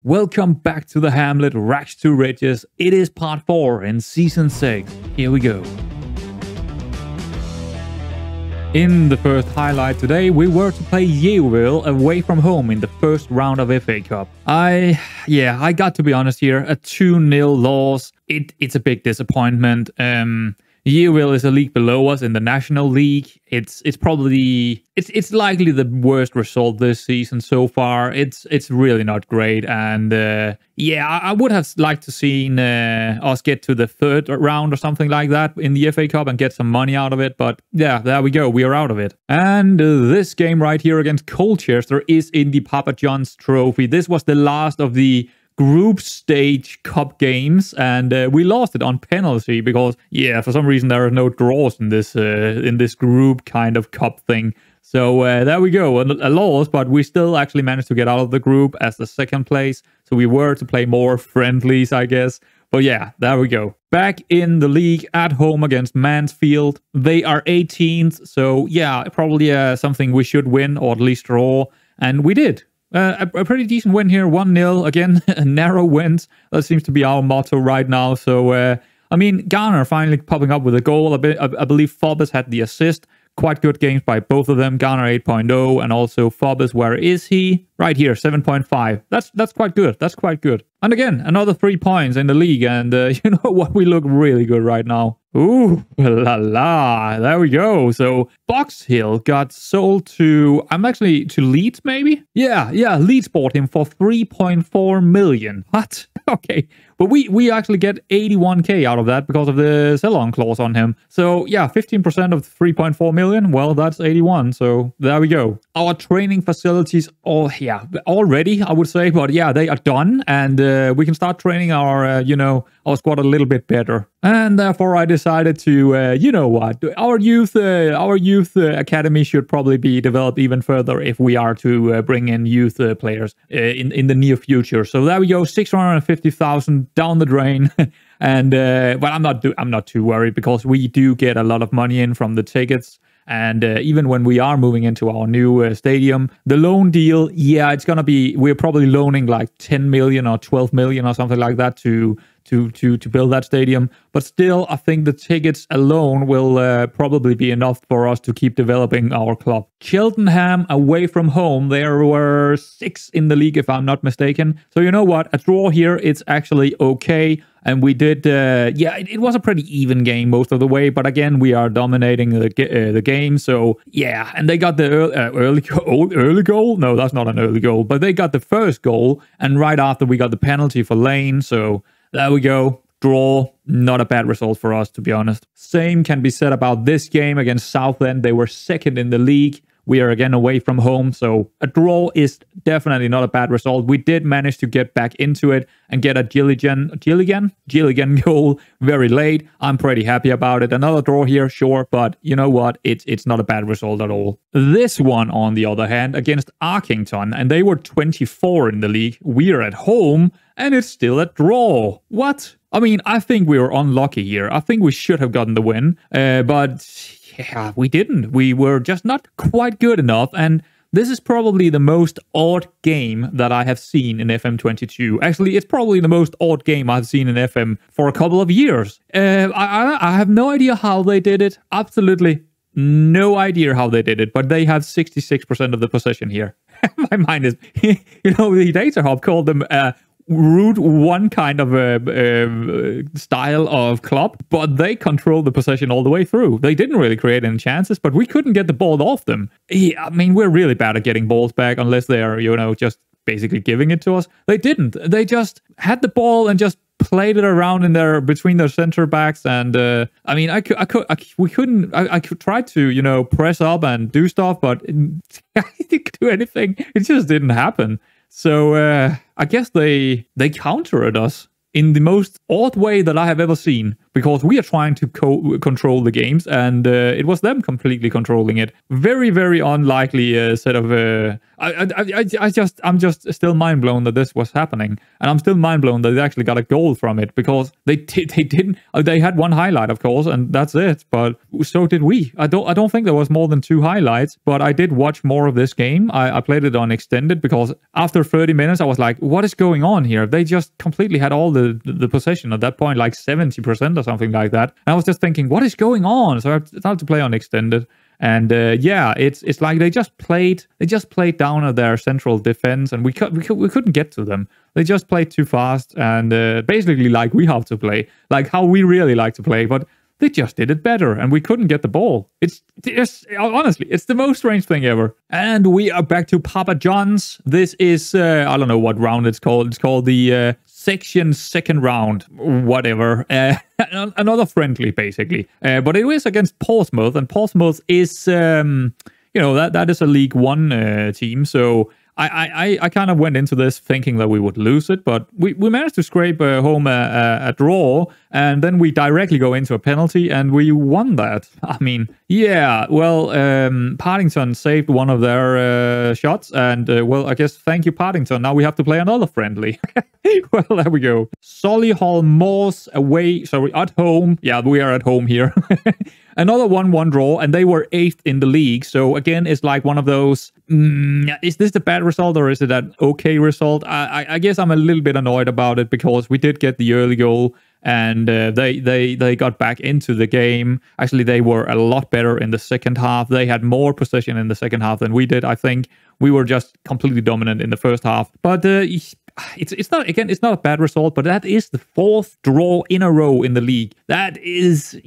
Welcome back to the Hamlet, Rags to Riches. It is part 4 in season 6. Here we go. In the first highlight today, we were to play Yeovil away from home in the first round of FA Cup. I got to be honest here, a 2-0 loss. It's a big disappointment. Yeovil is a league below us in the National League. It's likely the worst result this season so far. It's really not great, and I would have liked to seen us get to the third round or something like that in the FA Cup and get some money out of it. But yeah, there we go. We are out of it. And this game right here against Colchester is in the Papa John's Trophy. This was the last of the group stage cup games, and we lost it on penalty because for some reason there are no draws in this group kind of cup thing. So there we go, a loss, but we still actually managed to get out of the group as the second place. So we were to play more friendlies, I guess. But yeah, there we go. Back in the league at home against Mansfield. They are 18th, so yeah, probably something we should win or at least draw, and we did. A pretty decent win here, 1-0. Again, a narrow wins. That seems to be our motto right now. So, Garner finally popping up with a goal. I believe Phobos had the assist. Quite good games by both of them. Garner 8.0 and also Phobos, where is he? Right here, 7.5. That's quite good. That's quite good. And again, another 3 points in the league. And you know what? We look really good right now. Ooh, la la. There we go. So Box Hill got sold to Leeds, maybe? Yeah, Leeds bought him for 3.4 million. What? Okay. But we actually get 81k out of that because of the sell-on clause on him. So yeah, 15% of 3.4 million. Well, that's 81. So there we go. Our training facilities, already, I would say. But yeah, they are done. And we can start training our squad a little bit better. And therefore, I decided to, our youth academy should probably be developed even further if we are to bring in youth players in the near future. So there we go, 650,000 down the drain. And but I'm not too worried because we do get a lot of money in from the tickets. And even when we are moving into our new stadium, the loan deal, it's going to be, we're probably loaning like 10 million or 12 million or something like that to build that stadium. But still, I think the tickets alone will probably be enough for us to keep developing our club. Cheltenham away from home, there were 6 in the league if I'm not mistaken. So you know what, a draw here, it's actually okay. And we did, it was a pretty even game most of the way. But again, we are dominating the game. So yeah, and they got the early goal. No, that's not an early goal. But they got the first goal. And right after we got the penalty for Lane. So there we go. Draw. Not a bad result for us, to be honest. Same can be said about this game against Southend. They were second in the league. We are again away from home, so a draw is definitely not a bad result. We did manage to get back into it and get a Gilligan goal very late. I'm pretty happy about it. Another draw here, sure, but you know what? It's not a bad result at all. This one, on the other hand, against Arkington, and they were 24 in the league. We are at home, and it's still a draw. What? I mean, I think we were unlucky here. I think we should have gotten the win, but yeah, we didn't. We were just not quite good enough, and this is probably the most odd game that I have seen in FM22. Actually, it's probably the most odd game I've seen in FM for a couple of years. I have no idea how they did it. Absolutely no idea how they did it, but they have 66% of the possession here. My mind is, the data hub called them Route 1 kind of style of club, but they control the possession all the way through. They didn't really create any chances, but we couldn't get the ball off them. I mean, we're really bad at getting balls back unless they're, just basically giving it to us. They didn't. They just had the ball and just played it around between their center backs, and I could try to press up and do stuff, but I didn't do anything. It just didn't happen. So I guess they countered us in the most odd way that I have ever seen. because we are trying to control the games, and it was them completely controlling it. Very, very unlikely set of. I'm just still mind blown that this was happening, and I'm still mind blown that they actually got a goal from it, because they didn't. They had one highlight, of course, and that's it. But so did we. I don't think there was more than 2 highlights, but I did watch more of this game. I played it on extended, because after 30 minutes I was like, what is going on here? They just completely had all the possession at that point, like 70% or something like that. And I was just thinking, what is going on? So I started to play on extended. And yeah, it's like they just played down at their central defense, and we couldn't get to them. They just played too fast, and basically like we have to play, like how we really like to play, but they just did it better, and we couldn't get the ball. It's honestly, it's the most strange thing ever. And we are back to Papa John's. This is I don't know what round it's called. It's called the section second round, whatever. Another friendly, basically. But it is against Portsmouth, and Portsmouth is that is a League One team. So I kind of went into this thinking that we would lose it, but we managed to scrape home a draw, and then we directly go into a penalty, and we won that. I mean, yeah, well, Partington saved one of their shots, and well, I guess thank you, Partington. Now we have to play another friendly. Well, there we go. Solihull Moors away, sorry, at home. Yeah, we are at home here. Another 1-1 draw, and they were 8th in the league. So again, it's like one of those, is this a bad result or is it an okay result? I guess I'm a little bit annoyed about it, because we did get the early goal, and they got back into the game. Actually, they were a lot better in the second half. They had more possession in the second half than we did. I think we were just completely dominant in the first half. But it's not a bad result, but that is the 4th draw in a row in the league. That is,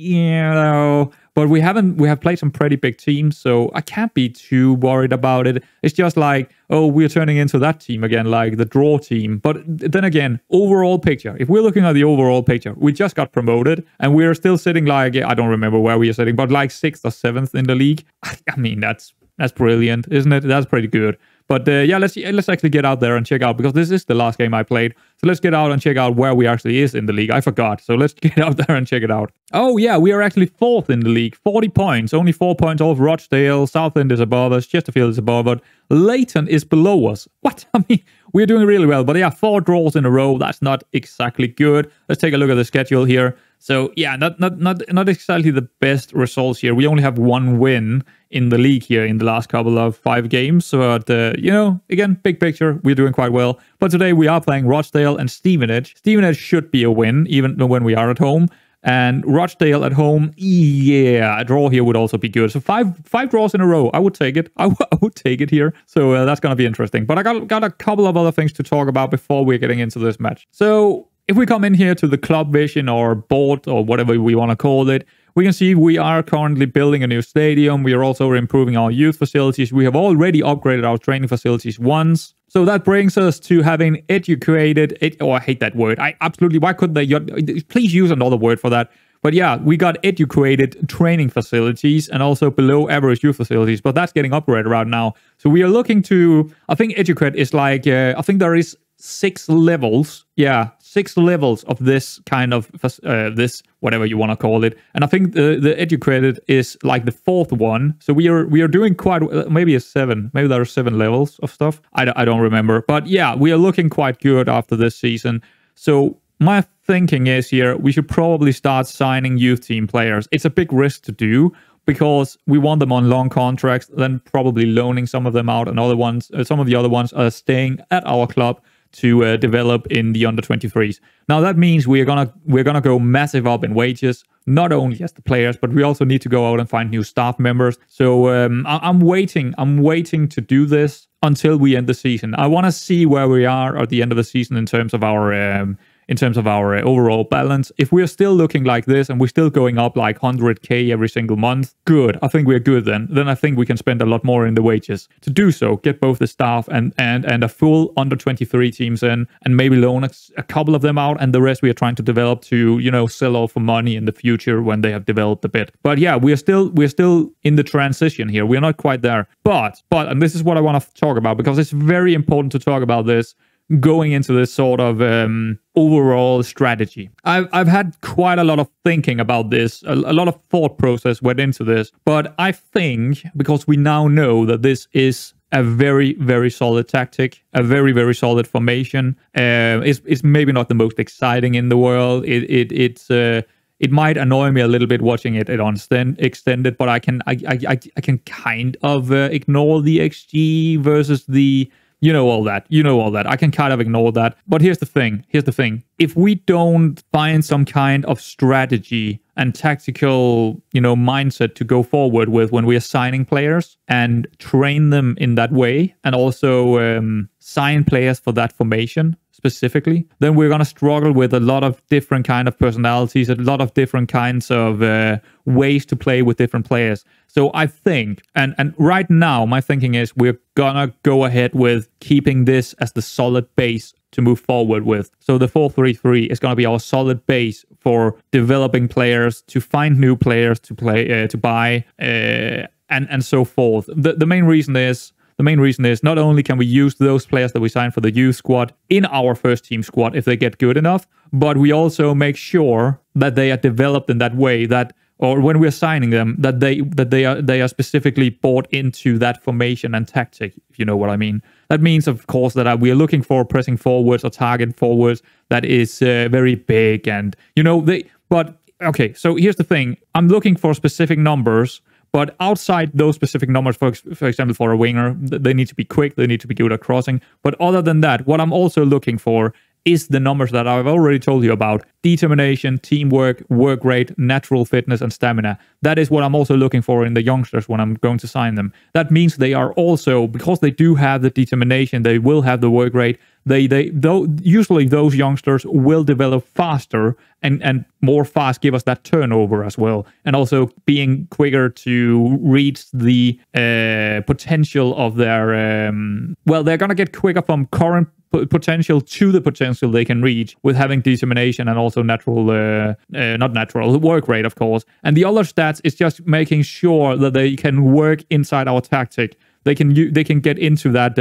but we have played some pretty big teams, so I can't be too worried about it. It's just like, oh, we're turning into that team again, like the draw team. But then again, overall picture, if we're looking at the overall picture, we just got promoted, and we're still sitting like, I don't remember where we are sitting, but like 6th or 7th in the league. I mean, that's brilliant, isn't it? That's pretty good. But yeah, let's actually get out there and check out, because this is the last game I played. So let's get out and check out where we actually is in the league. I forgot. So let's get out there and check it out. Oh yeah, we are actually 4th in the league. 40 points. Only 4 points off Rochdale. Southend is above us. Chesterfield is above us. Leighton is below us. What? I mean, we're doing really well. But yeah, 4 draws in a row. That's not exactly good. Let's take a look at the schedule here. So yeah, not exactly the best results here. We only have 1 win in the league here in the last couple of 5 games. But again, big picture, we're doing quite well. But today we are playing Rochdale and Stevenage. Stevenage should be a win, even when we are at home. And Rochdale at home, yeah, a draw here would also be good. So five draws in a row, I would take it. I would take it here. So that's gonna be interesting. But I got a couple of other things to talk about before we're getting into this match. So if we come in here to the club vision or board or whatever we want to call it, we can see we are currently building a new stadium. We are also improving our youth facilities. We have already upgraded our training facilities once. So that brings us to having educated, I hate that word. Why couldn't they, please use another word for that. But yeah, we got educated training facilities and also below average youth facilities, but that's getting upgraded right now. So we are looking to, I think educate is like, I think there is 6 levels. Yeah, 6 levels of this kind of, this, whatever you want to call it. And I think the educated is like the 4th one. So we are doing quite, maybe a 7. Maybe there are 7 levels of stuff. I don't remember. But yeah, we are looking quite good after this season. So my thinking is here, we should probably start signing youth team players. It's a big risk to do, because we want them on long contracts, then probably loaning some of them out, and some of the other ones are staying at our club to develop in the under 23s. Now that means we're gonna go massive up in wages, not only as the players, but we also need to go out and find new staff members. So I'm waiting to do this until we end the season. I want to see where we are at the end of the season in terms of our overall balance. If we're still looking like this and we're still going up like 100k every single month, good. I think we're good then. Then I think we can spend a lot more in the wages. To do so, get both the staff and a full under 23 teams in, and maybe loan a couple of them out, and the rest we are trying to develop to, sell off for money in the future when they have developed a bit. But yeah, we're still in the transition here. We're not quite there. But and this is what I want to talk about, because it's very important to talk about this. going into this sort of overall strategy. I've had quite a lot of thinking about this, a lot of thought process went into this, but I think because we now know that this is a very, very solid tactic, a very, very solid formation. It's maybe not the most exciting in the world. It might annoy me a little bit watching it on extended, but I can kind of ignore the XG versus the all that. I can kind of ignore that. But here's the thing. If we don't find some kind of strategy and tactical, mindset to go forward with when we are signing players and train them in that way, and also sign players for that formation specifically, then we're going to struggle with a lot of different kind of personalities, a lot of different kinds of ways to play with different players. So I think, and right now my thinking is we're going to go ahead with keeping this as the solid base to move forward with. So the 4-3-3 is going to be our solid base for developing players, to find new players to play, to buy, and so forth. The main reason is not only can we use those players that we signed for the youth squad in our first team squad if they get good enough, but we also make sure that they are developed in that way, that, or when we're signing them, that they are specifically bought into that formation and tactic, if you know what I mean. That means, of course, that we are looking for pressing forwards or target forwards that is very big, and But okay, so here's the thing: I'm looking for specific numbers. But outside those specific numbers, for example, for a winger, they need to be quick, they need to be good at crossing. But other than that, what I'm also looking for is the numbers that I've already told you about. Determination, teamwork, work rate, natural fitness, and stamina. That is what I'm also looking for in the youngsters when I'm going to sign them. That means they are also, because they do have the determination, they will have the work rate, usually those youngsters will develop faster and more fast, give us that turnover as well. And also being quicker to reach the potential of their... they're going to get quicker from current potential to the potential they can reach with having determination and also work rate, of course. And the other stats is just making sure that they can work inside our tactic. They can get into that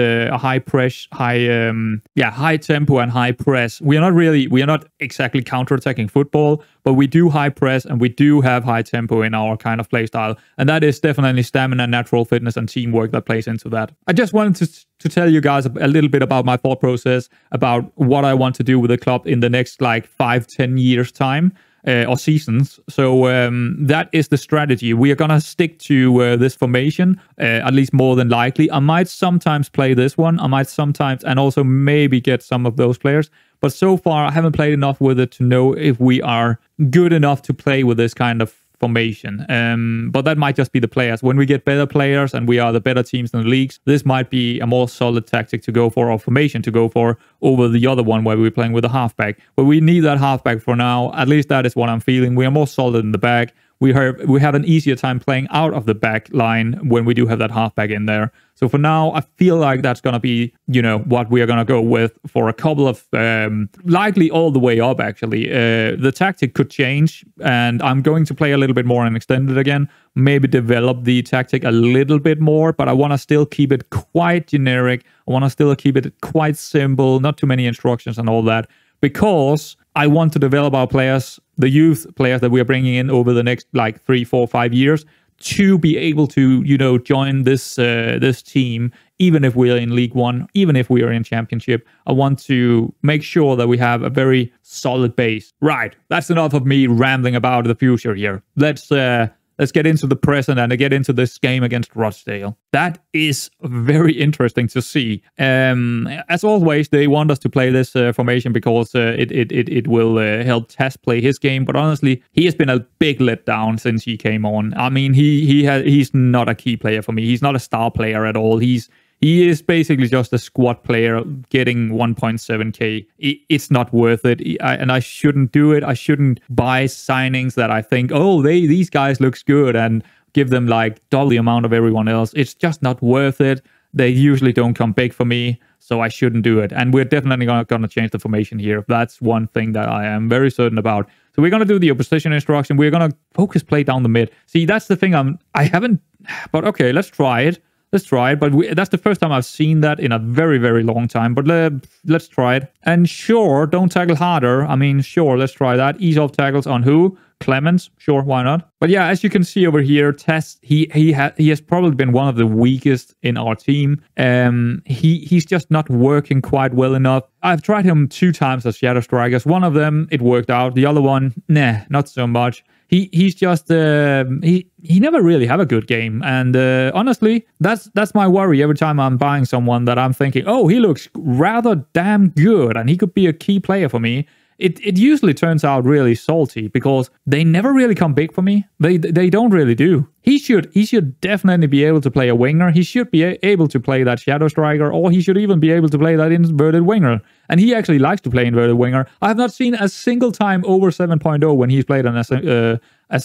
high tempo and high press. We are not exactly counterattacking football, but we do high press and we do have high tempo in our kind of play style. And that is definitely stamina, natural fitness, and teamwork that plays into that. I just wanted to tell you guys a little bit about my thought process about what I want to do with the club in the next 5-10 years time. Or seasons. So that is the strategy. We are going to stick to this formation, at least more than likely. I might sometimes play this one. I might sometimes, and also maybe get some of those players. But so far, I haven't played enough with it to know if we are good enough to play with this kind of formation. But that might just be the players. When we get better players and we are the better teams in the leagues, this might be a more solid tactic to go for, or formation to go for, over the other one where we're playing with a halfback. But we need that halfback for now. At least that is what I'm feeling. We are more solid in the back. We have an easier time playing out of the back line when we do have that halfback in there. So for now, I feel like that's going to be, what we are going to go with for a couple of, likely all the way up, actually. The tactic could change, and I'm going to play a little bit more and extended again. Maybe develop the tactic a little bit more, but I want to still keep it quite generic. I want to still keep it quite simple, not too many instructions and all that, because I want to develop our players, the youth players that we are bringing in over the next 3, 4, 5 years, to be able to, join this team, even if we are in League One, even if we are in Championship. I want to make sure that we have a very solid base. Right, that's enough of me rambling about the future here. Let's get into the present and get into this game against Rochdale. That is very interesting to see. As always, they want us to play this formation because it will help Tess play his game. But honestly, he has been a big letdown since he came on. I mean, he's not a key player for me. He's not a star player at all. He is basically just a squad player getting 1.7k. It's not worth it, and I shouldn't do it. I shouldn't buy signings that I think, these guys looks good, and give them double the amount of everyone else. It's just not worth it. They usually don't come big for me, so I shouldn't do it. And we're definitely going to change the formation here. That's one thing that I am very certain about. So we're going to do the opposition instruction. We're going to focus play down the mid. See, that's the thing I haven't, but okay, let's try it. Let's try it. But that's the first time I've seen that in a very, very long time. But let's try it. And sure, don't tackle harder. I mean, sure, let's try that. Ease off tackles on who? Clemens. Sure, why not? But yeah, as you can see over here, Tess, he has probably been one of the weakest in our team. He's just not working quite well enough. I've tried him 2 times as Shadow Strikers. One of them, it worked out. The other one, nah, not so much. He's just he never really have a good game, and honestly, that's my worry every time I'm buying someone that I'm thinking, oh, he looks rather damn good, and he could be a key player for me. It usually turns out really salty because they never really come big for me. They don't really do. He should definitely be able to play a winger. He should be able to play that Shadow Striker, or he should even be able to play that inverted winger. And he actually likes to play inverted winger. I have not seen a single time over 7.0 when he's played as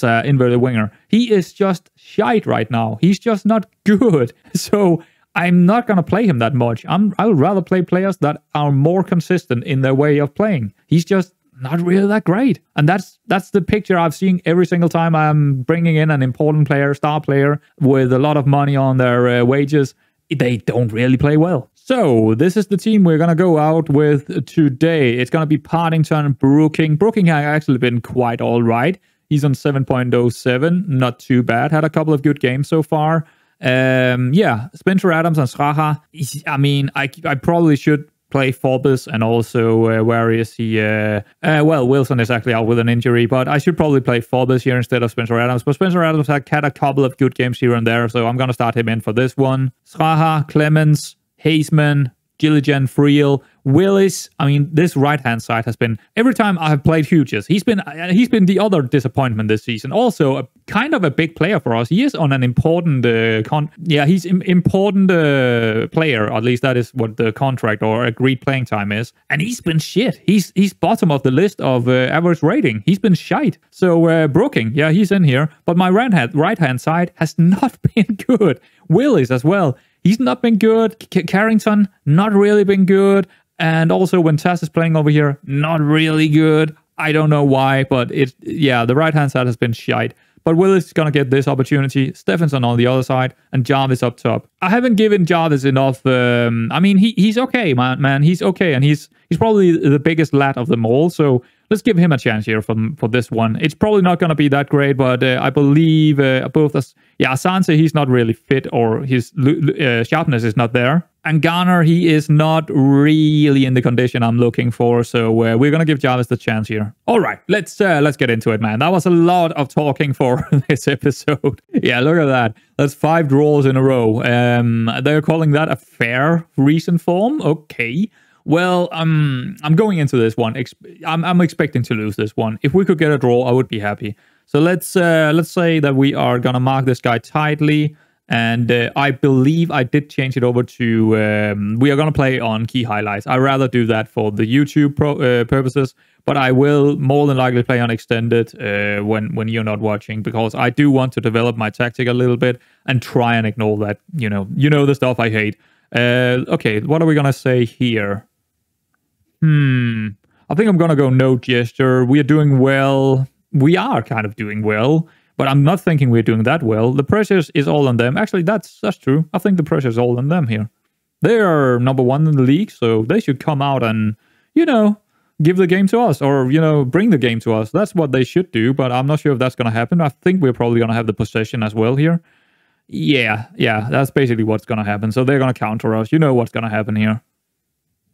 a inverted winger. He is just shite right now. He's just not good. So I'm not going to play him that much. I would rather play players that are more consistent in their way of playing. He's just not really that great. And that's the picture I've seen every single time I'm bringing in an important player, star player, with a lot of money on their wages. They don't really play well. So this is the team we're going to go out with today. It's going to be Partington, Brooking. Brooking has actually been quite all right. He's on 7.07. Not too bad. Had a couple of good games so far. Yeah, Spencer Adams and Schraha. I mean, I probably should play Forbes, and also where is he? Well, Wilson is actually out with an injury, but I should probably play Forbes here instead of Spencer Adams. But Spencer Adams had a couple of good games here and there, so I'm gonna start him in for this one. Schraha, Clemens, Haseman, Gilligan, Friel, Willis. I mean, this right-hand side has been, every time I have played Hughes, he's been the other disappointment this season. Also, a kind of a big player for us. He is on an important he's important player. At least that is what the contract or agreed playing time is. And he's been shit. He's bottom of the list of average rating. He's been shite. So Brooking, yeah, he's in here. But my right-hand side has not been good. Willis as well. He's not been good. Carrington, not really been good. And also when Taz is playing over here, not really good. I don't know why, but the right-hand side has been shite. But Willis is going to get this opportunity. Stephenson on the other side, and Jarvis up top. I haven't given Jarvis enough. I mean, he's okay, man. He's okay, and he's probably the biggest lad of them all. So let's give him a chance here for this one. It's probably not going to be that great, but I believe both us. Yeah, Sansa, he's not really fit, or his sharpness is not there. And Garner, he is not really in the condition I'm looking for. So we're going to give Jarvis the chance here. All right, let's get into it, man. That was a lot of talking for this episode. Yeah, look at that. That's 5 draws in a row. They're calling that a fair recent form. Okay. Well, I'm going into this one. I'm expecting to lose this one. If we could get a draw, I would be happy. So let's say that we are going to mark this guy tightly. And I believe I did change it over to, we are going to play on key highlights. I'd rather do that for the YouTube purposes, but I will more than likely play on extended when you're not watching, because I do want to develop my tactic a little bit and try and ignore that, you know the stuff I hate. Okay, what are we going to say here? I think I'm going to go no gesture. We are doing well. We are kind of doing well. But I'm not thinking we're doing that well. The pressure is all on them. Actually, that's true. I think the pressure is all on them here. They are number 1 in the league, so they should come out and, give the game to us, or, bring the game to us. That's what they should do, but I'm not sure if that's going to happen. I think we're probably going to have the possession as well here. Yeah, that's basically what's going to happen. So they're going to counter us. You know what's going to happen here.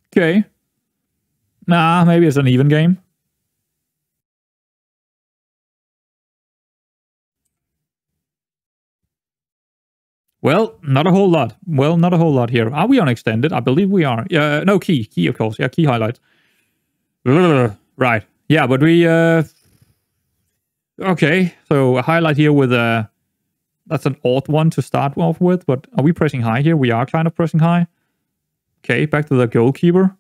Okay. Nah, maybe it's an even game. Well, not a whole lot. Not a whole lot here. Are we on extended? I believe we are. No, key, of course. Yeah, key highlights. Right. Yeah, but we... Okay, so a highlight here with... That's an odd one to start off with, but are we pressing high here? We are kind of pressing high. Okay, back to the goalkeeper.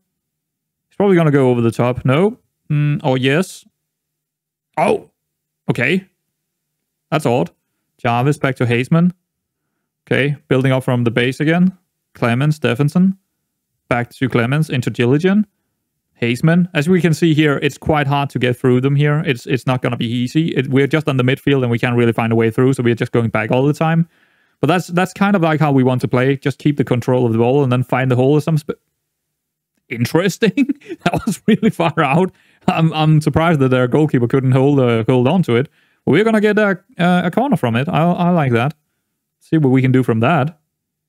He's probably going to go over the top. No. Or yes. Oh! Okay. That's odd. Jarvis back to Haseman. Okay, building up from the base again. Clemens, Stephenson. Back to Clemens, into Gilligan. Haseman. As we can see here, it's quite hard to get through them here. It's not going to be easy. We're just on the midfield and we can't really find a way through, so we're just going back all the time. But that's kind of like how we want to play. Just keep the control of the ball and then find the hole or something. Interesting. That was really far out. I'm surprised that their goalkeeper couldn't hold on to it. But we're gonna get a corner from it. I like that. See what we can do from that.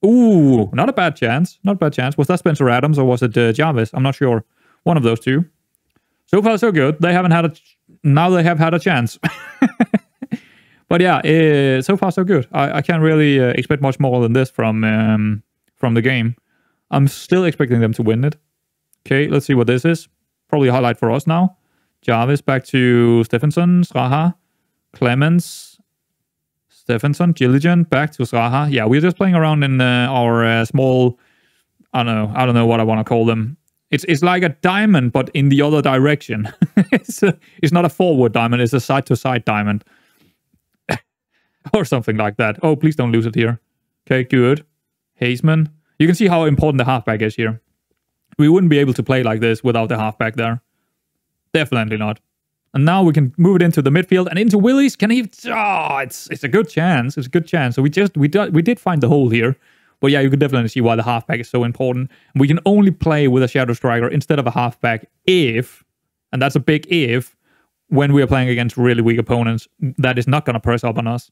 Ooh, not a bad chance. Not a bad chance. Was that Spencer Adams or was it Jarvis? I'm not sure. One of those two. So far, so good. They haven't had now they have had a chance. But yeah, so far, so good. I can't really expect much more than this from the game. I'm still expecting them to win it. Okay, let's see what this is. Probably a highlight for us now. Jarvis back to Stephenson, Sraha, Clemens, Stephenson, Gilligan, back to Sraha. Yeah, we're just playing around in our small, I don't know what I want to call them. It's like a diamond, but in the other direction. It's not a forward diamond, it's a side-to-side diamond. Or something like that. Oh, please don't lose it here. Okay, good. Haseman. You can see how important the halfback is here. We wouldn't be able to play like this without the halfback there. Definitely not. And now we can move it into the midfield and into Willis. Can he? Oh, it's a good chance. It's a good chance. So we did find the hole here. But yeah, you can definitely see why the halfback is so important. We can only play with a shadow striker instead of a halfback if, and that's a big if, when we are playing against really weak opponents, that is not going to press up on us.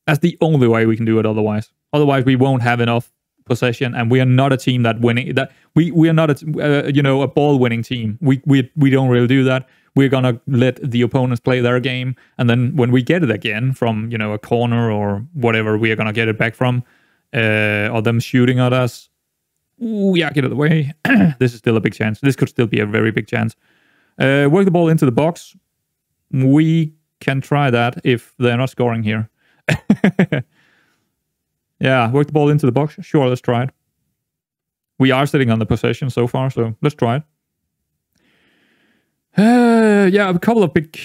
That's the only way we can do it otherwise. Otherwise, we won't have enough possession, and we are not a team that winning. That we are not a ball winning team. We don't really do that. We're gonna let the opponents play their game, and then when we get it again from a corner or whatever, we are gonna get it back from, or them shooting at us. Ooh, yeah, get it away. This is still a big chance. This could still be a very big chance. Work the ball into the box. We can try that if they're not scoring here. Yeah, work the ball into the box. Sure, let's try it. We are sitting on the possession so far, so let's try it. Yeah, a couple of big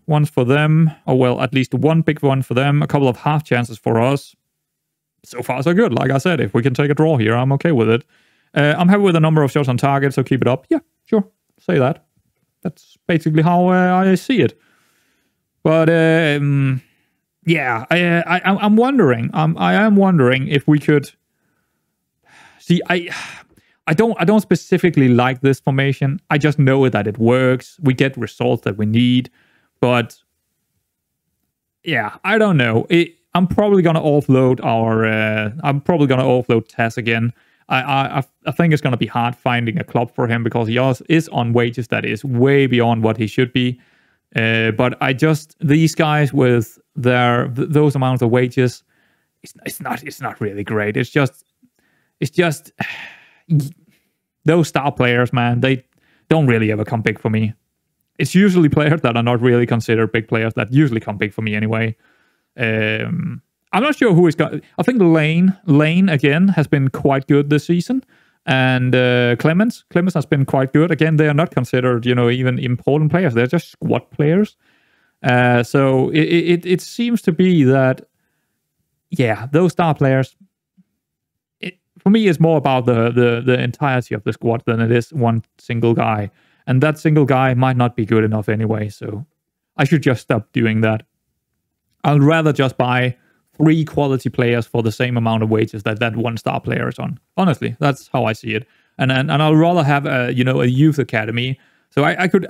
ones for them. Or well, at least one big one for them. A couple of half chances for us. So far, so good. Like I said, if we can take a draw here, I'm okay with it. I'm happy with the number of shots on target, so keep it up. Yeah, sure. Say that. That's basically how I see it. But yeah, I'm wondering. I am wondering if we could see. I don't specifically like this formation. I just know that it works. We get results that we need, but yeah, I don't know. I'm probably gonna offload Tess again. I think it's gonna be hard finding a club for him because he is on wages that is way beyond what he should be. But these guys with those amounts of wages, it's not really great. It's just those star players, man. They don't really ever come big for me. It's usually players that are not really considered big players that usually come big for me anyway. I'm not sure who is got. I think Lane again has been quite good this season, and Clemens has been quite good. Again, they are not considered even important players. They're just squad players. So it seems to be that those star players. For me, it's more about the entirety of the squad than it is one single guy. And that single guy might not be good enough anyway, so I should just stop doing that. I'd rather just buy 3 quality players for the same amount of wages that one star player is on. Honestly, that's how I see it. And I'd rather have a youth academy. So I could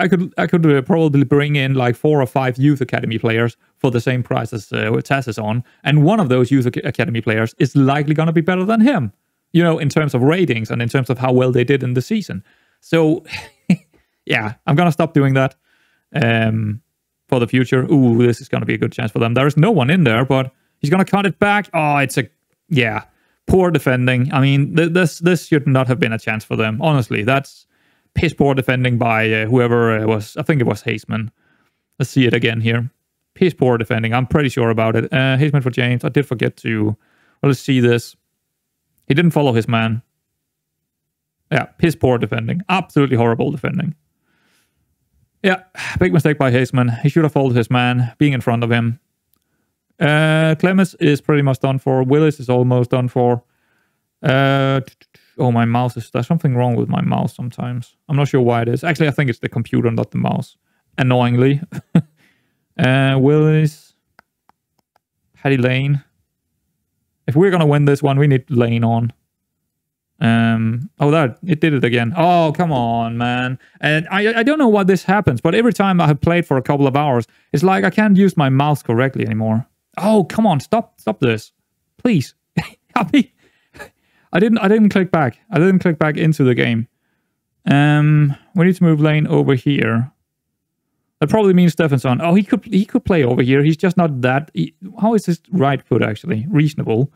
probably bring in like 4 or 5 youth academy players for the same price as Tess is on. And one of those youth academy players is likely going to be better than him. In terms of ratings and in terms of how well they did in the season. So, yeah, I'm going to stop doing that for the future. Ooh, this is going to be a good chance for them. There is no one in there, but he's going to cut it back. Oh, it's poor defending. I mean, this should not have been a chance for them. Honestly, that's piss poor defending by whoever it was. I think it was Haseman. Let's see it again here. Piss poor defending. I'm pretty sure about it. Haseman for James. I did forget to... Well, let's see this. He didn't follow his man. Yeah, piss poor defending. Absolutely horrible defending. Yeah, big mistake by Haseman. He should have followed his man, being in front of him. Clemens is pretty much done for. Willis is almost done for. Oh, my mouse is... There's something wrong with my mouse sometimes. I'm not sure why it is. Actually, I think it's the computer, not the mouse. Annoyingly. Willis. Paddy Lane. If we're gonna win this one, we need lane on. Oh, it did it again. Oh, come on, man. And I don't know why this happens, but every time I have played for a couple of hours, it's like I can't use my mouse correctly anymore. Oh, come on, stop this. Please. I mean, I didn't click back. I didn't click back into the game. We need to move lane over here. That probably means Stefansson. Oh, he could play over here. He's just not that... how is his right foot, actually? Reasonable.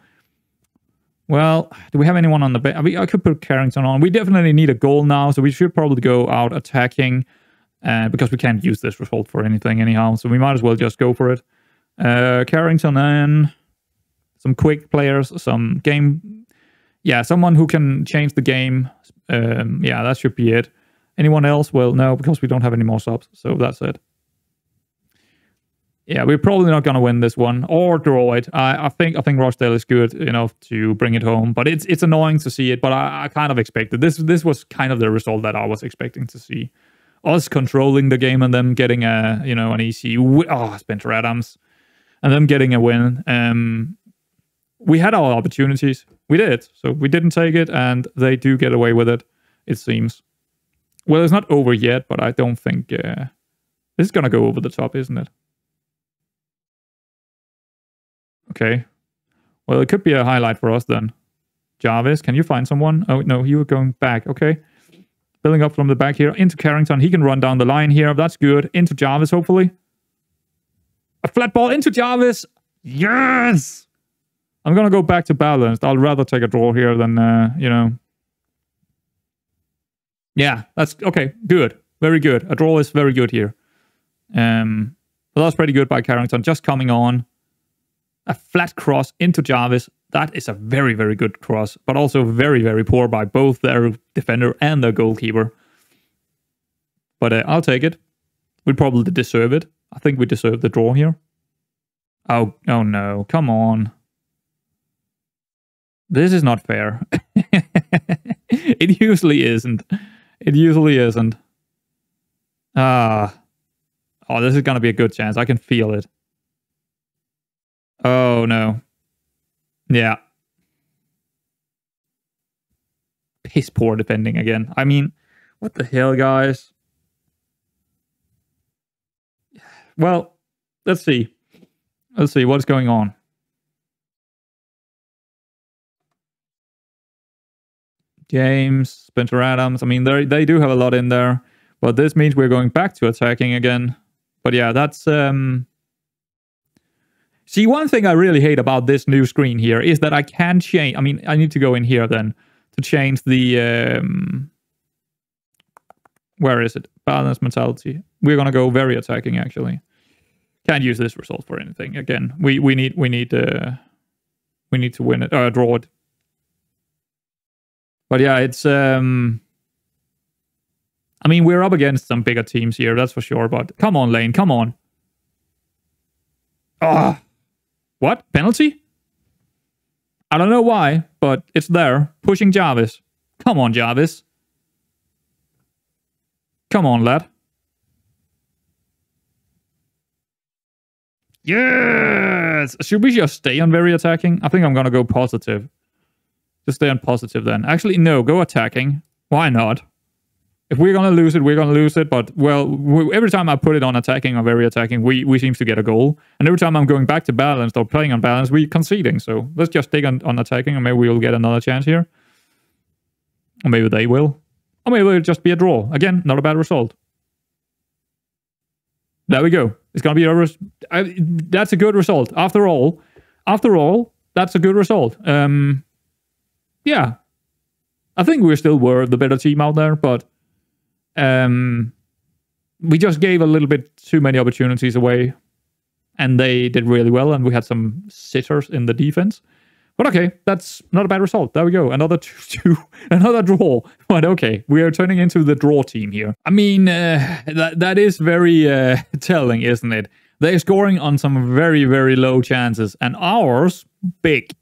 Well, do we have anyone on the bench? I could put Carrington on. We definitely need a goal now, so we should probably go out attacking. Because we can't use this result for anything anyhow, so we might as well just go for it. Carrington and some quick players, some game... yeah, someone who can change the game. Yeah, that should be it. Anyone else? Well, no, because we don't have any more subs, so that's it. Yeah, we're probably not going to win this one or draw it. I think Rochdale is good enough to bring it home, but it's annoying to see it. But I kind of expected this was kind of the result that I was expecting to see. Us controlling the game and them getting an easy Spencer Adams, and them getting a win. We had our opportunities. We did, so we didn't take it, and they do get away with it. It seems. Well, it's not over yet, but I don't think this is gonna go over the top, isn't it? Okay. Well, it could be a highlight for us then. Jarvis, can you find someone? Oh, no, you were going back. Okay. Building up from the back here into Carrington. He can run down the line here. That's good. Into Jarvis, hopefully. A flat ball into Jarvis. Yes! I'm going to go back to balanced. I'll rather take a draw here than, Yeah, that's... okay, good. Very good. A draw is very good here. Well, that's pretty good by Carrington. Just coming on. A flat cross into Jarvis. That is a very, very good cross, but also very, very poor by both their defender and their goalkeeper. But I'll take it. We probably deserve it. I think we deserve the draw here. Oh no. Come on. This is not fair. It usually isn't. It usually isn't. Oh, this is going to be a good chance. I can feel it. Oh, no. Yeah. Piss poor defending again. I mean, what the hell, guys? Well, let's see. Let's see what's going on. James, Spencer Adams. I mean, they do have a lot in there. But this means we're going back to attacking again. But yeah, that's... See, one thing I really hate about this new screen here is that I can't change... I mean, I need to go in here then to change the... where is it? Balance mentality. We're going to go very attacking, actually. Can't use this result for anything. Again, we need to win it, draw it. But yeah, it's... I mean, we're up against some bigger teams here, that's for sure. But come on, Lane, come on. Ah, what? Penalty? I don't know why, but it's there. Pushing Jarvis. Come on, Jarvis. Come on, lad. Yes! Should we just stay on very attacking? I think I'm gonna go positive. Just stay on positive then. Actually, no, go attacking. Why not? If we're going to lose it, we're going to lose it. But, well, every time I put it on attacking or very attacking, we seem to get a goal. And every time I'm going back to balanced or playing on balance, we're conceding. So let's just stick on attacking, and maybe we'll get another chance here. Or maybe they will. Or maybe it'll just be a draw. Again, not a bad result. There we go. It's going to be that's a good result. After all, that's a good result. Yeah. I think we still were the better team out there, but we just gave a little bit too many opportunities away, and they did really well, and we had some sitters in the defense. But okay, that's not a bad result. There we go. Another 2-2, another draw. But okay, we are turning into the draw team here. I mean, that is very telling, isn't it? They're scoring on some very, very low chances, and ours, big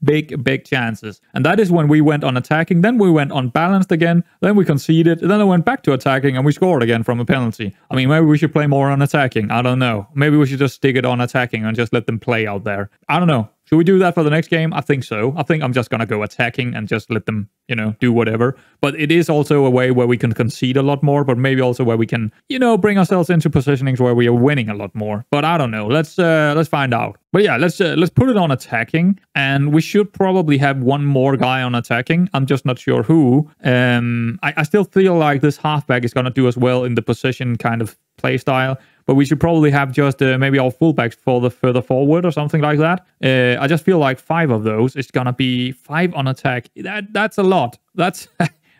chances. And that is when we went on attacking, then we went on balanced again, then we conceded, then I went back to attacking, and we scored again from a penalty. I mean, maybe we should play more on attacking. I don't know. Maybe we should just stick it on attacking and just let them play out there. I don't know. Should we do that for the next game? I think so. I think I'm just going to go attacking and just let them, you know, do whatever. But it is also a way where we can concede a lot more, but maybe also where we can, you know, bring ourselves into positionings where we are winning a lot more. But I don't know. Let's find out. But yeah, let's put it on attacking, and we should probably have one more guy on attacking. I'm just not sure who. I still feel like this halfback is going to do us well in the position kind of play style. But we should probably have just maybe our fullbacks for the further forward or something like that. I just feel like 5 of those is gonna be 5 on attack. That's a lot. That's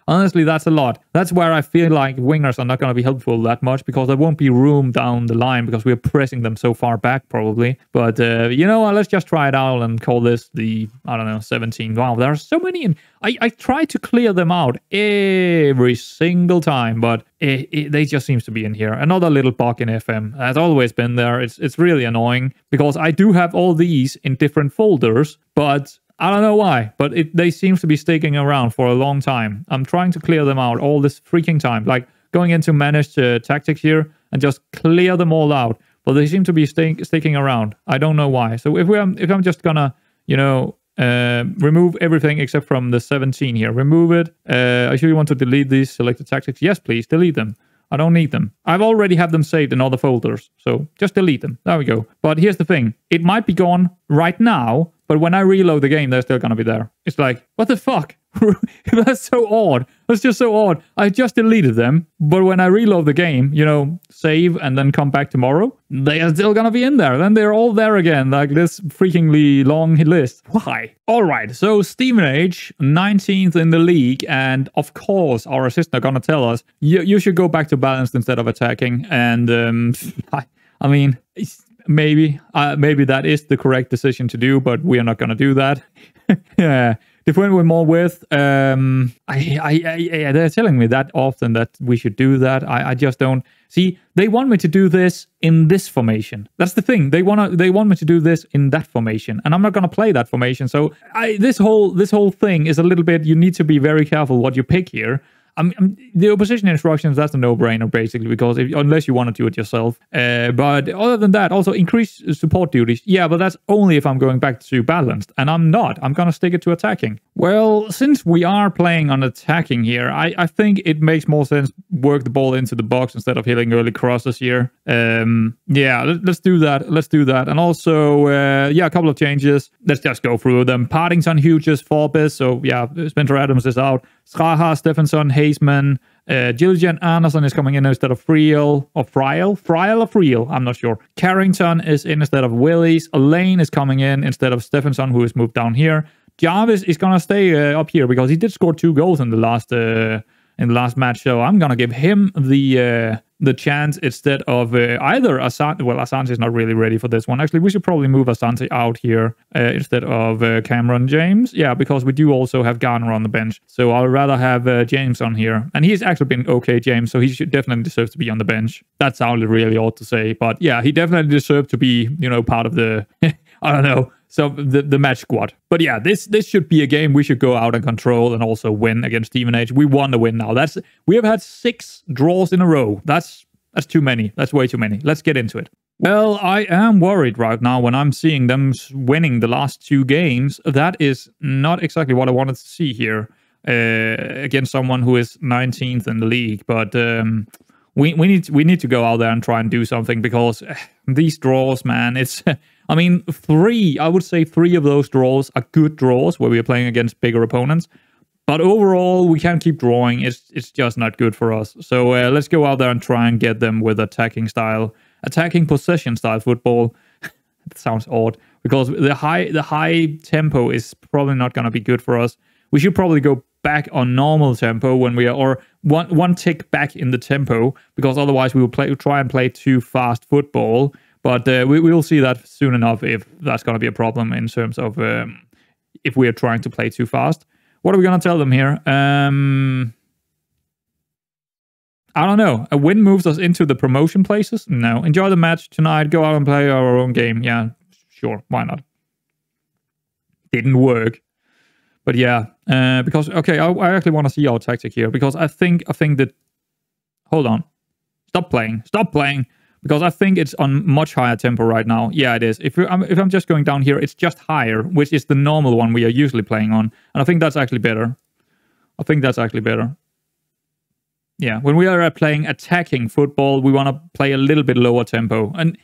honestly, that's a lot. That's where I feel like wingers are not gonna be helpful that much, because there won't be room down the line because we're pressing them so far back probably. But you know what? Let's just try it out and call this the, I don't know, 17. Wow, there are so many. And I try to clear them out every single time, but they just seems to be in here. Another little bug in FM has always been there. It's really annoying because I do have all these in different folders, but I don't know why, but they seem to be sticking around for a long time. I'm trying to clear them out all this freaking time, like going into managed tactics here and just clear them all out, but they seem to be sticking around. I don't know why. So if I'm just gonna, you know, remove everything except from the 17 here. Remove it. I sure you want to delete these selected tactics? Yes, please, delete them. I don't need them. I've already have them saved in other folders, so just delete them. There we go. But here's the thing. It might be gone right now, but when I reload the game, they're still gonna be there. It's like, what the fuck? That's so odd. That's just so odd. I just deleted them, but when I reload the game, you know, save and then come back tomorrow, they are still gonna be in there. Then they're all there again, like this freakingly long list. Why? All right, so Stevenage, 19th in the league, and of course, our assistant are gonna tell us, you should go back to balanced instead of attacking, and I mean, maybe that is the correct decision to do, but we are not gonna do that. Yeah. Defend with more width. They're telling me that often that we should do that. I just don't see. They want me to do this in this formation. That's the thing. They want me to do this in that formation, and I'm not gonna play that formation. So this whole thing is a little bit. You need to be very careful what you pick here. The opposition instructions, that's a no-brainer, basically, because unless you want to do it yourself. But other than that, also increase support duties. Yeah, but that's only if I'm going back to balanced, and I'm not. I'm going to stick it to attacking. Well, since we are playing on attacking here, I think it makes more sense work the ball into the box instead of hitting early crosses here. Yeah, let's do that. Let's do that. And also, yeah, a couple of changes. Let's just go through them. Partington, Hughes, Forbes. So, yeah, Spencer Adams is out. Straha, Stephenson, Haseman, Gillian Anderson is coming in instead of Friel, I'm not sure. Carrington is in instead of Willis. Lane is coming in instead of Stephenson, who is moved down here. Jarvis is gonna stay up here because he did score 2 goals in the last match, so I'm gonna give him the chance instead of either Asante. Well, Asante is not really ready for this one. Actually, we should probably move Asante out here instead of Cameron James. Yeah, because we do also have Garner on the bench. So I'll rather have James on here. And he's actually been okay, James, so he should definitely deserve to be on the bench. That sounded really odd to say, but yeah, he definitely deserved to be, you know, part of the, I don't know, so the match squad. But yeah, this should be a game we should go out and control and also win against Stevenage. We want to win now. We have had 6 draws in a row. That's too many. That's way too many. Let's get into it. Well, I am worried right now when I'm seeing them winning the last 2 games. That is not exactly what I wanted to see here against someone who is 19th in the league. But we need to go out there and try and do something, because these draws, man, it's I mean, I would say 3 of those draws are good draws where we are playing against bigger opponents. But overall, we can't keep drawing. It's just not good for us. So let's go out there and try and get them with attacking possession style football. It sounds odd, because the high tempo is probably not going to be good for us. We should probably go back on normal tempo when we are, or one tick back in the tempo, because otherwise we will try and play too fast football. But we will see that soon enough if that's going to be a problem in terms of if we are trying to play too fast. What are we going to tell them here? I don't know. A win moves us into the promotion places? No. Enjoy the match tonight. Go out and play our own game. Yeah, sure. Why not? Didn't work. But yeah, because, okay, I actually want to see our tactic here, because I think that... Hold on. Stop playing. Because I think it's on much higher tempo right now. Yeah, it is. If I'm just going down here, it's just higher, which is the normal one we are usually playing on. And I think that's actually better. I think that's actually better. Yeah, when we are playing attacking football, we want to play a little bit lower tempo. And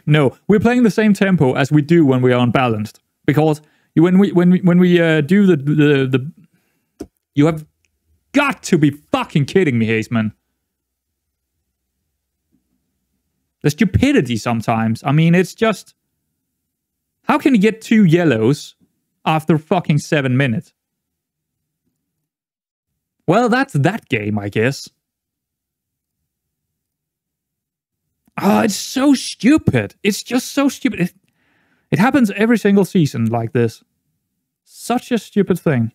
no, we're playing the same tempo as we do when we are unbalanced. Because when we do the you have got to be fucking kidding me, Haseman. The stupidity sometimes. I mean, it's just... How can you get 2 yellows after fucking 7 minutes? Well, that's that game, I guess. Oh, it's so stupid. It's just so stupid. It happens every single season like this. Such a stupid thing.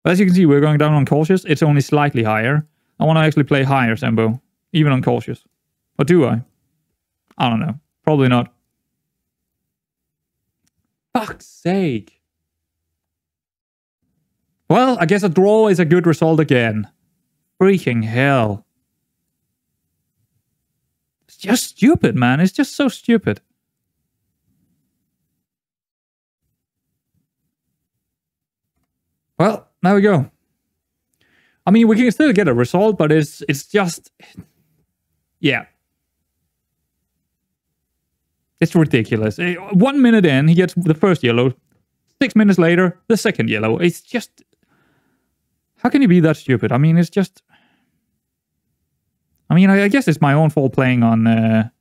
As you can see, we're going down on cautious. It's only slightly higher. I want to actually play higher tempo, even on cautious. Or do I? I don't know. Probably not. Fuck's sake. Well, I guess a draw is a good result again. Freaking hell. It's just stupid, man. It's just so stupid. Well, there we go. I mean, we can still get a result, but it's just... Yeah. It's ridiculous. 1 minute in, he gets the first yellow. 6 minutes later, the second yellow. It's just... How can you be that stupid? I mean, it's just... I mean, I guess it's my own fault playing on...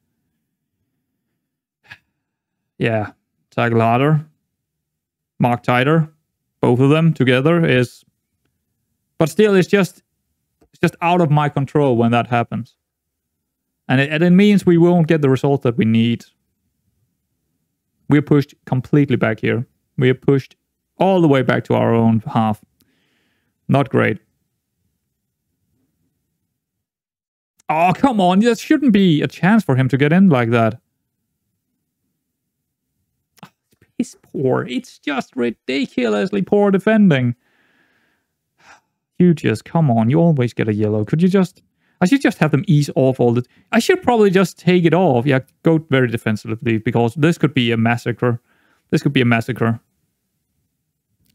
Yeah. Tackle harder. Mark tighter. Both of them together is... But still, it's just out of my control when that happens. And it means we won't get the result that we need. We're pushed completely back here. We're pushed all the way back to our own half. Not great. Oh, come on. There shouldn't be a chance for him to get in like that. It's poor. It's just ridiculously poor defending. You just, come on. You always get a yellow. Could you just... I should just have them ease off all the... I should probably just take it off. Yeah, go very defensively, because this could be a massacre. This could be a massacre.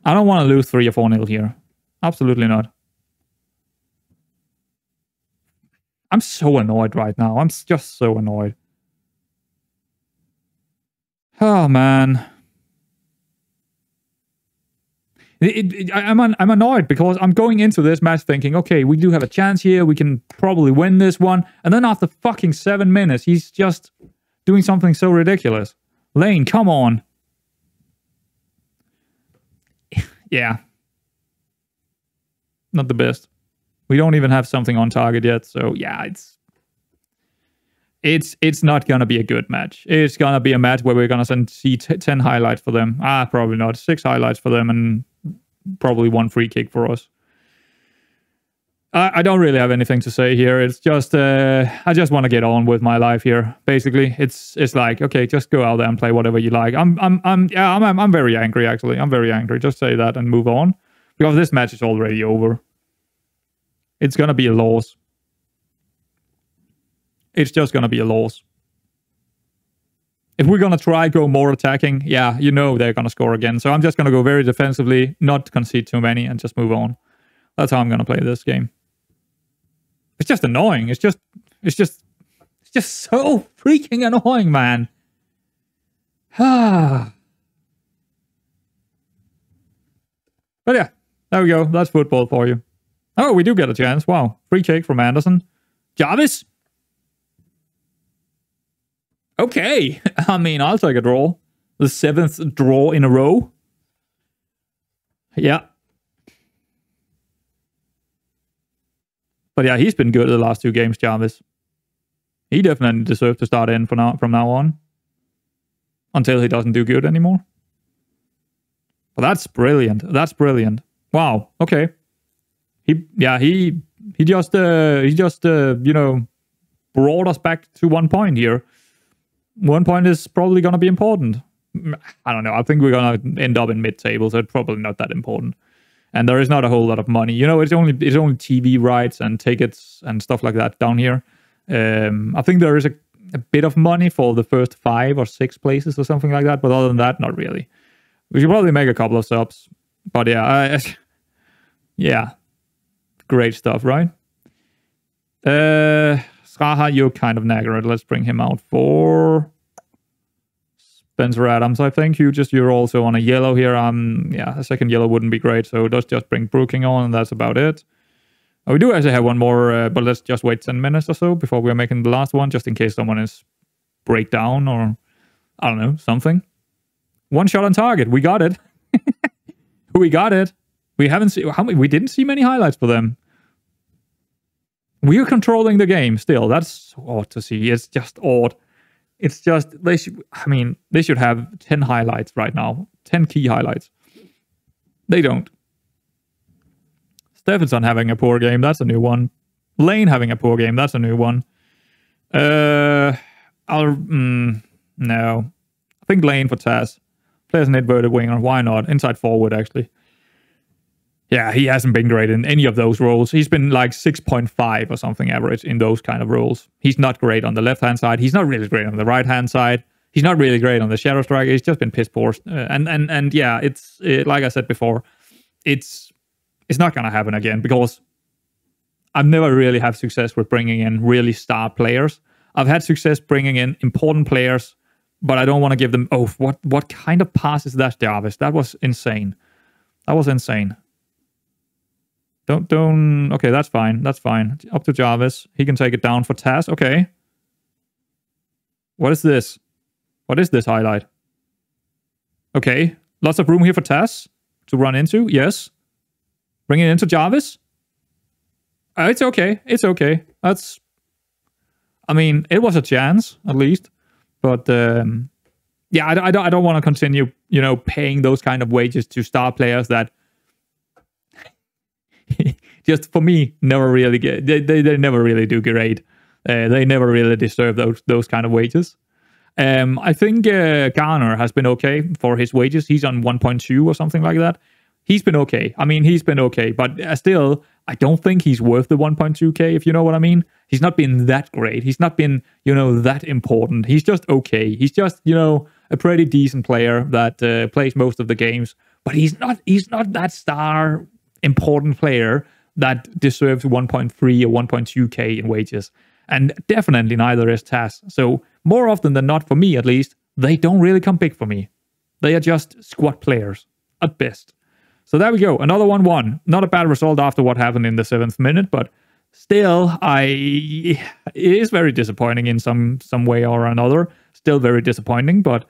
I don't want to lose 3 or 4-0 here. Absolutely not. I'm so annoyed right now. I'm just so annoyed. Oh, man. I'm annoyed because I'm going into this match thinking, okay, we do have a chance here. We can probably win this one. And then after fucking 7 minutes, he's just doing something so ridiculous. Lane, come on. Yeah. Not the best. We don't even have something on target yet. So yeah, it's not going to be a good match. It's going to be a match where we're going to see 10 highlights for them. Probably not. 6 highlights for them and probably 1 free kick for us. I don't really have anything to say here. It's just, I just want to get on with my life here. Basically, it's like, okay, just go out there and play whatever you like. I'm very angry, actually. I'm very angry. Just say that and move on. Because this match is already over. It's going to be a loss. It's just going to be a loss. If we're going to try go more attacking, yeah, you know they're going to score again. So I'm just going to go very defensively, not concede too many, and just move on. That's how I'm going to play this game. It's just annoying. It's just so freaking annoying, man. But yeah, there we go. That's football for you. Oh, we do get a chance. Wow. Free kick from Anderson. Jarvis? Okay. I mean, I'll take a draw. The 7th draw in a row. Yeah. But yeah, he's been good the last 2 games, Jarvis. He definitely deserves to start in from now on. Until he doesn't do good anymore. But that's brilliant. That's brilliant. Wow. Okay. He just you know, brought us back to 1 point here. 1 point is probably going to be important. I don't know. I think we're going to end up in mid-table, so it's probably not that important. And there is not a whole lot of money. You know, it's only TV rights and tickets and stuff like that down here. I think there is a bit of money for the first 5 or 6 places or something like that, but other than that, not really. We should probably make a couple of subs, but yeah, yeah, great stuff, right? Sraha, you're kind of naggered. Let's bring him out for Spencer Adams. I think you're also on a yellow here. Yeah, a second yellow wouldn't be great, so let's just bring Brooking on, and that's about it. We do actually have one more, but let's just wait 10 minutes or so before we're making the last one, just in case someone is break down or, I don't know, something. One shot on target. We got it. We got it. We haven't seen... We didn't see many highlights for them. We're controlling the game still. That's odd to see. It's just odd. It's just... They should have 10 highlights right now. 10 key highlights. They don't. Stephenson having a poor game, that's a new one. Lane having a poor game, that's a new one. No. I think Lane for Taz. Plays an inverted winger, why not? Inside forward, actually. Yeah, he hasn't been great in any of those roles. He's been like 6.5 or something average in those kind of roles. He's not great on the left-hand side. He's not really great on the right-hand side. He's not really great on the shadow striker. He's just been piss poor. And yeah, it's like I said before, it's not going to happen again because I've never really had success with bringing in really star players. I've had success bringing in important players, but I don't want to give them... Oh, what kind of pass is that, Jarvis? That was insane. That was insane. Don't... Okay, that's fine. That's fine. Up to Jarvis. He can take it down for Taz. Okay. What is this? What is this highlight? Okay. Lots of room here for Taz to run into. Yes. Bring it into Jarvis. It's okay. It's okay. That's... I mean, it was a chance, at least. But, yeah, I don't want to continue, you know, paying those kind of wages to star players that... just, for me, never really get... They never really do great. They never really deserve those kind of wages. I think Garner has been okay for his wages. He's on 1.2 or something like that. He's been okay. I mean, he's been okay. But still, I don't think he's worth the 1.2k, if you know what I mean. He's not been that great. He's not been, you know, that important. He's just okay. He's just, you know, a pretty decent player that plays most of the games. But he's not that star important player that deserves 1.3 or 1.2k in wages. And definitely neither is Taz. So more often than not, for me at least, they don't really come big for me. They are just squad players at best. So there we go. Another 1-1. Not a bad result after what happened in the 7th minute, but still, it is very disappointing in some way or another. Still very disappointing, but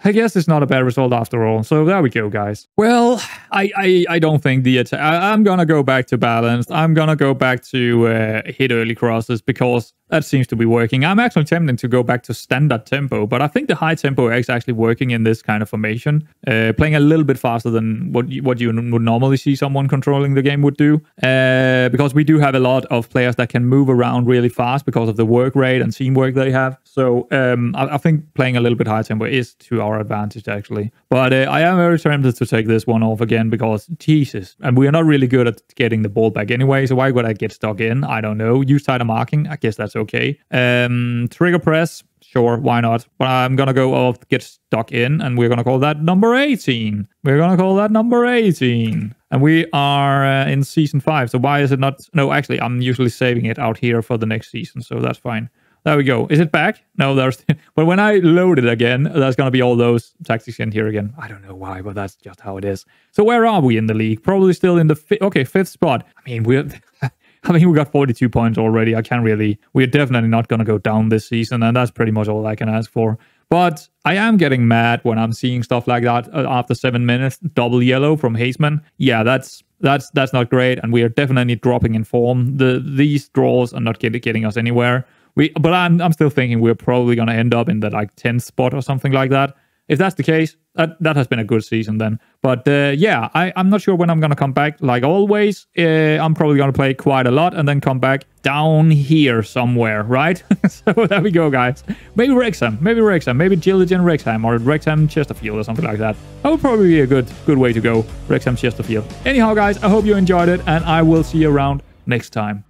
I guess it's not a bad result after all. So there we go, guys. Well, I don't think the attack... I'm gonna go back to balanced. I'm gonna go back to hit early crosses because that seems to be working. I'm actually tempted to go back to standard tempo, but I think the high tempo is actually working in this kind of formation. Playing a little bit faster than what you would normally see someone controlling the game would do. Because we do have a lot of players that can move around really fast because of the work rate and teamwork they have. So I think playing a little bit higher tempo is to our advantage, actually. But I am very tempted to take this one off again because, Jesus. And we are not really good at getting the ball back anyway, so why would I get stuck in? I don't know. Use tighter marking. I guess that's okay. Trigger press. Sure, why not? But I'm gonna go off, get stuck in, and we're gonna call that number 18. We're gonna call that number 18. And we are in season 5, so why is it not... No, actually, I'm usually saving it out here for the next season, so that's fine. There we go. Is it back? No, there's... But when I load it again, there's going to be all those tactics in here again. I don't know why, but that's just how it is. So where are we in the league? Probably still in the... 5th spot. I mean, we got 42 points already. I can't really... We're definitely not going to go down this season, and that's pretty much all I can ask for. But I am getting mad when I'm seeing stuff like that after 7 minutes. Double yellow from Haseman. Yeah, that's not great, and we are definitely dropping in form. These draws are not getting us anywhere. But I'm still thinking we're probably going to end up in the 10th spot or something like that. If that's the case, that has been a good season then. But yeah, I'm not sure when I'm going to come back. Like always, I'm probably going to play quite a lot and then come back down here somewhere, right? So there we go, guys. Maybe Wrexham, maybe Gilligan Wrexham or Wrexham Chesterfield or something like that. That would probably be a good way to go, Wrexham Chesterfield. Anyhow, guys, I hope you enjoyed it and I will see you around next time.